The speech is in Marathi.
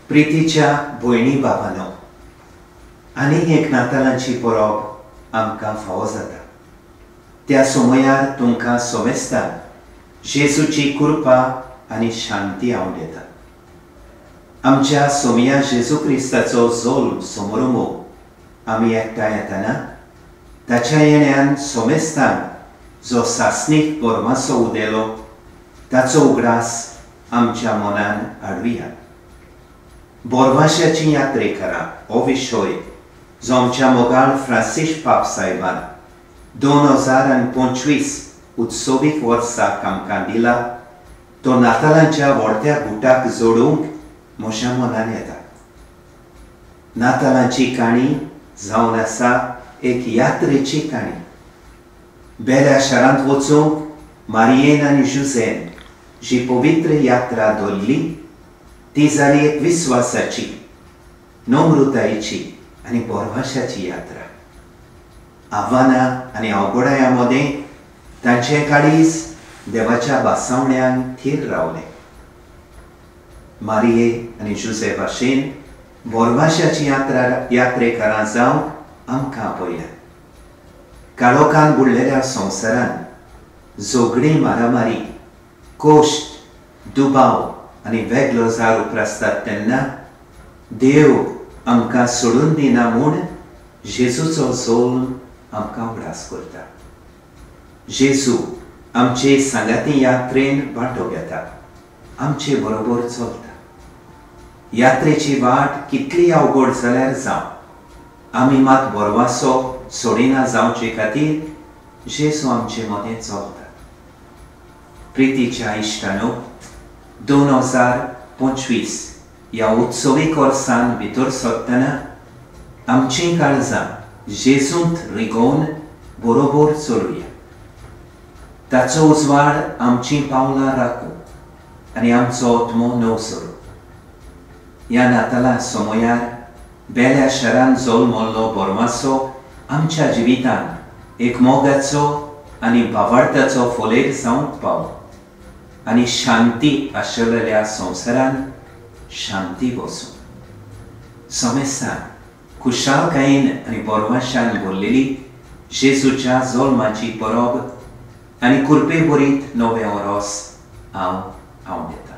प्रितीच्या भयणी बाबांनो, आनीक एक नातालांची परब आमकां फावो जाता. त्या समयार तुमकां सोमेस्तान जेजूची कृपा आनी शांती हांव दिता. आमच्या सोमया जेजू क्रिस्ताचो जोल्म समारंभ आमी एकठांय येतना ताच्या येण्यान सोमेस्तान जो सासणीक बोरमासो उदेलो ताचो उगडास आमच्या मनान हाडुया. बोरमाश्याची यात्रेकारा हो विशय जो आमच्या मोगाळ फ्रांसीस पाप साहेबान 2025 उत्सवीक वर्साक आमकां दिला, तो नातालांच्या व्हडट्या गुटाक जोडूंक म्हज्या मनान येता. नातालांची काणी जावन आसा एक यात्रेची काणी. बेल्या शारांत वचूंक मारियेन आनी जुझेन जी पवित्र यात्रा दवरली ती जाली एक विस्वासाची, नम्रतायेची आनी बोरमाश्याची यात्रा. आव्हानां आनी अवघडायां मदें तांचें काळीज देवाच्या बासावण्यान थीर रावलें. मारिये आनी जुझे भाशेन बोरमाश्याची यात्रेकारां जावंक आमकां आपयल्या. काळोखान बुडलेल्या संवसारान झगडीं मारामारी, कोश्ट, दुबाव आनी वेगळो जार उप्रासतात तेन्ना देव आमकां सोडून दिना म्हूण जेजूचो जोल्म आमकां उगडास करता. जेजू आमचे सांगाती यात्रेन वांटो घेता, आमचे बरोबर चलता. यात्रेची वाट कितली अवघड जाल्यार जावं आमी मात बोरवासो सोडिना जावचे खातीर जेजू आमचे मदें चलता. प्रितीच्या इश्टानो, 2025 ह्या उत्सवीक वर्सान भितर सरतना आमचीं काळजां जेजूंत रिगोवन बरोबर चलुया. ताचो उजवाड आमचीं पावलां राखूं आनी आमचो आत्मो नवसरू. ह्या नाताला समयार बेल्या शारान जल्मल्लो बोरमासो आमच्या जिवितान एक मोगाचो आनी भावार्थाचो फोलेर जावंक पावो आनी शांती आशिल्ल्या संवसारान शांती बसूं. सोमेस्तान खुशालकायेन आनी बोरमाश्यान भरलेली जेजूच्या जल्माची परब आनी कृपे बरीत नवें वरोस हांव दिता.